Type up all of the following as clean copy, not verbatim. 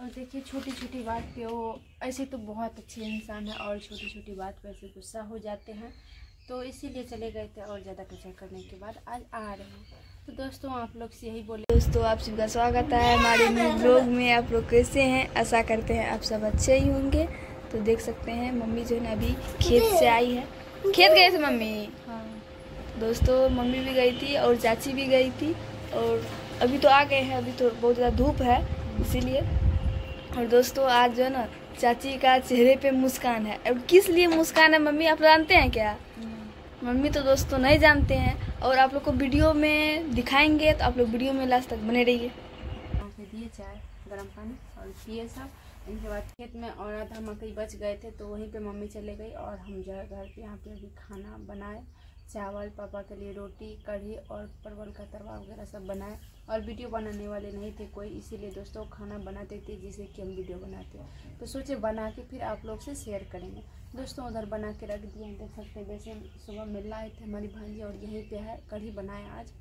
और देखिए छोटी छोटी बात पे वो ऐसे तो बहुत अच्छे इंसान है और छोटी छोटी बात पे ऐसे गुस्सा हो जाते हैं, तो इसीलिए चले गए थे और ज़्यादा टॉर्चर करने के बाद आज आ रहे हैं। तो दोस्तों आप लोग से यही बोले, दोस्तों आप सबका स्वागत है हमारे न्यू ब्लॉग में। आप लोग कैसे हैं? आशा करते हैं आप सब अच्छे ही होंगे। तो देख सकते हैं मम्मी जो है ना अभी खेत से आई है। खेत गए थे मम्मी? हाँ दोस्तों मम्मी भी गई थी और चाची भी गई थी और अभी तो आ गए हैं। अभी तो बहुत ज़्यादा धूप है इसीलिए। और दोस्तों आज जो है ना चाची का चेहरे पे मुस्कान है। और किस लिए मुस्कान है मम्मी आप जानते हैं क्या? मम्मी तो दोस्तों नहीं जानते हैं और आप लोग को वीडियो में दिखाएंगे, तो आप लोग वीडियो में लास्ट तक बने रहिए। दिए चाय गर्म पानी और पिए सब। इनके बाद खेत में और आधा मकई बच गए थे तो वहीं पे मम्मी चले गई और हम जो है घर पे यहाँ पे अभी खाना बनाए। चावल, पापा के लिए रोटी, कढ़ी और परवल का तरुआ वगैरह सब बनाए। और वीडियो बनाने वाले नहीं थे कोई, इसीलिए दोस्तों खाना बनाते थे जिसे कि हम वीडियो बनाते हैं, तो सोचे बना के फिर आप लोग से शेयर करेंगे। दोस्तों उधर बना के रख दिए, देख सकते हैं। जैसे सुबह मिलने आए थे हमारी भांजी और यहीं पे है कढ़ी बनाए आज।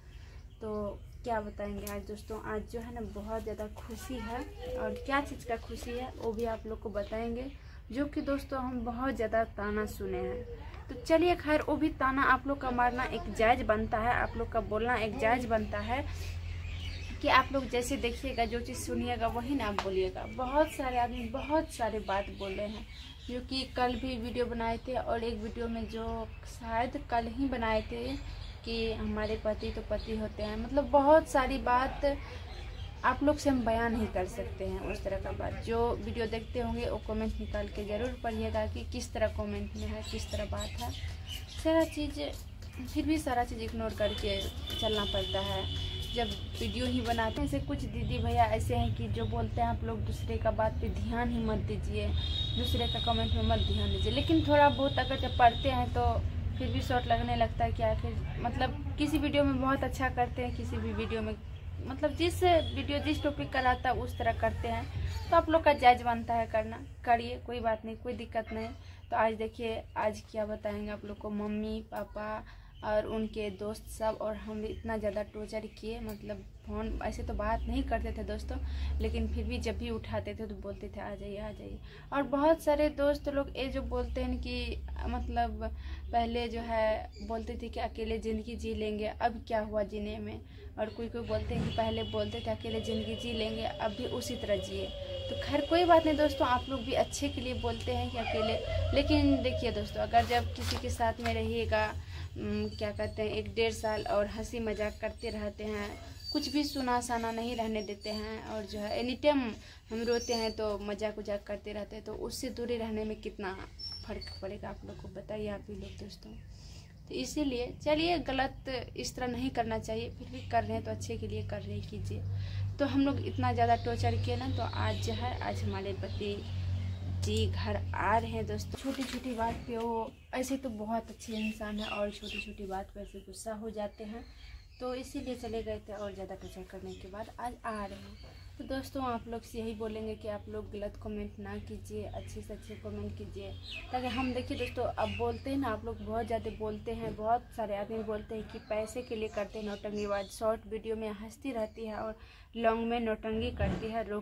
तो क्या बताएंगे आज दोस्तों, आज जो है ना बहुत ज़्यादा खुशी है। और क्या चीज़ का खुशी है वो भी आप लोग को बताएंगे, जो कि दोस्तों हम बहुत ज़्यादा ताना सुने हैं। तो चलिए खैर, वो भी ताना आप लोग का मारना एक जायज़ बनता है, आप लोग का बोलना एक जायज़ बनता है कि आप लोग जैसे देखिएगा, जो चीज़ सुनिएगा वही ना आप बोलिएगा। बहुत सारे आदमी बहुत सारे बात बोले हैं, जो कि कल भी वीडियो बनाए थे और एक वीडियो में जो शायद कल ही बनाए थे कि हमारे पति तो पति होते हैं, मतलब बहुत सारी बात आप लोग से हम बयान नहीं कर सकते हैं उस तरह का बात। जो वीडियो देखते होंगे वो कमेंट निकाल के ज़रूर पढ़िएगा कि किस तरह कमेंट में है, किस तरह बात है। सारा चीज़ फिर भी सारा चीज़ इग्नोर करके चलना पड़ता है जब वीडियो ही बनाते हैं। ऐसे कुछ दीदी भैया ऐसे हैं कि जो बोलते हैं आप लोग दूसरे का बात पे ध्यान ही मत दीजिए, दूसरे का कमेंट में मत ध्यान दीजिए। लेकिन थोड़ा बहुत अगर जब पढ़ते हैं तो फिर भी शॉर्ट लगने लगता है कि आखिर मतलब किसी वीडियो में बहुत अच्छा करते हैं, किसी भी वीडियो में मतलब जिस वीडियो जिस टॉपिक का रहता है उस तरह करते हैं। तो आप लोग का जायज़ बनता है करना, करिए, कोई बात नहीं, कोई दिक्कत नहीं। तो आज देखिए आज क्या बताएंगे आप लोग को, मम्मी पापा और उनके दोस्त सब और हम इतना ज़्यादा टॉर्चर किए। मतलब फ़ोन ऐसे तो बात नहीं करते थे दोस्तों, लेकिन फिर भी जब भी उठाते थे तो बोलते थे आ जाइए आ जाइए। और बहुत सारे दोस्त लोग ये जो बोलते हैं कि मतलब पहले जो है बोलते थे कि अकेले ज़िंदगी जी लेंगे, अब क्या हुआ जीने में। और कोई कोई बोलते हैं कि पहले बोलते थे अकेले ज़िंदगी जी लेंगे, अब भी उसी तरह जिए। तो खैर कोई बात नहीं दोस्तों, आप लोग भी अच्छे के लिए बोलते हैं कि अकेले। लेकिन देखिए दोस्तों, अगर जब किसी के साथ में रहिएगा क्या कहते हैं 1-1.5 साल और हंसी मजाक करते रहते हैं, कुछ भी सुना साना नहीं रहने देते हैं, और जो है एनी टाइम हम रोते हैं तो मजाक उजाक करते रहते हैं, तो उससे दूरी रहने में कितना फ़र्क पड़ेगा आप लोग को बताइए आप ही लोग दोस्तों। तो इसीलिए चलिए, गलत इस तरह नहीं करना चाहिए, फिर भी कर रहे हैं तो अच्छे के लिए कर रहे कीजिए। तो हम लोग इतना ज़्यादा टॉर्चर किए ना, तो आज जो है आज हमारे पति जी घर आ रहे हैं दोस्तों। छोटी छोटी बात पे वो ऐसे तो बहुत अच्छे इंसान है और छोटी छोटी बात पे ऐसे गुस्सा हो जाते हैं, तो इसीलिए चले गए थे और ज़्यादा टॉर्चर करने के बाद आज आ रहे हैं। तो दोस्तों आप लोग से यही बोलेंगे कि आप लोग गलत कमेंट ना कीजिए, अच्छे से अच्छे कमेंट कीजिए, ताकि हम देखिए दोस्तों। अब बोलते हैं ना आप लोग बहुत ज़्यादा बोलते हैं, बहुत सारे आदमी बोलते हैं कि पैसे के लिए करते हैं नौटंकीबाज, शॉर्ट वीडियो में हंसती रहती है और लॉन्ग में नौटंकी करती है, रो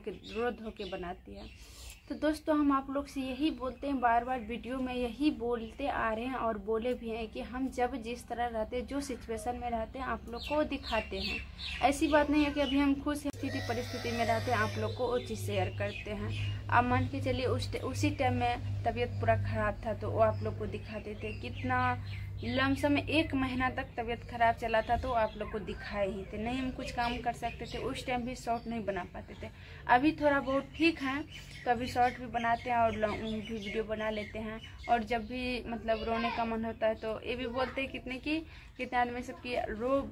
धो के बनाती है। तो दोस्तों हम आप लोग से यही बोलते हैं, बार बार वीडियो में यही बोलते आ रहे हैं और बोले भी हैं कि हम जब जिस तरह रहते हैं, जो सिचुएशन में रहते हैं आप लोग को दिखाते हैं। ऐसी बात नहीं है कि अभी हम खुश स्थिति परिस्थिति में रहते हैं आप लोग को वो चीज़ शेयर करते हैं। आप मान के चलिए उसी टाइम में तबीयत पूरा ख़राब था तो वो आप लोग को दिखाते थे। कितना लमसम में 1 महीना तक तबीयत ख़राब चला था तो आप लोग को दिखाए ही थे। नहीं हम कुछ काम कर सकते थे, उस टाइम भी शॉर्ट नहीं बना पाते थे। अभी थोड़ा बहुत ठीक है तो अभी शॉर्ट भी बनाते हैं और लॉन्ग भी वीडियो बना लेते हैं। और जब भी मतलब रोने का मन होता है तो ये भी बोलते हैं कितने आदमी सब की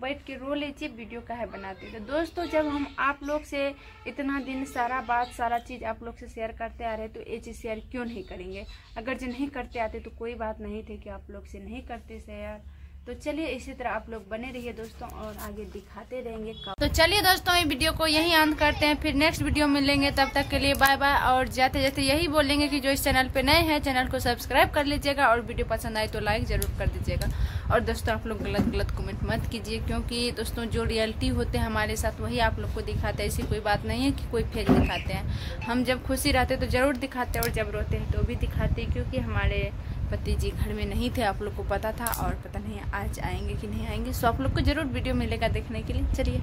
बैठ के रो लीजिए, वीडियो का है बनाते। तो दोस्तों जब हम आप लोग से इतना दिन सारा बात सारा चीज़ आप लोग से शेयर करते आ रहे तो ये चीज़ शेयर क्यों नहीं करेंगे। अगर जो नहीं करते आते तो कोई बात नहीं थी कि आप लोग से नहीं करते शेयर। तो चलिए इसी तरह आप लोग बने रहिए दोस्तों और आगे दिखाते रहेंगे। तो चलिए दोस्तों, ये वीडियो को यहीं अंत करते हैं, फिर नेक्स्ट वीडियो मिलेंगे। तब तक के लिए बाय बाय। और जाते जाते यही बोलेंगे कि जो इस चैनल पे नए हैं चैनल को सब्सक्राइब कर लीजिएगा और वीडियो पसंद आए तो लाइक जरूर कर दीजिएगा। और दोस्तों आप लोग गलत कमेंट मत कीजिए, क्योंकि दोस्तों जो रियलिटी होते हैं हमारे साथ वही आप लोग को दिखाते हैं। ऐसी कोई बात नहीं है कि कोई फेक दिखाते हैं। हम जब खुशी रहते तो जरूर दिखाते हैं और जब रोते हैं तो भी दिखाते हैं, क्योंकि हमारे पति जी घर में नहीं थे, आप लोग को पता था। और पता नहीं आज आएंगे कि नहीं आएंगे, सो आप लोग को जरूर वीडियो मिलेगा देखने के लिए। चलिए।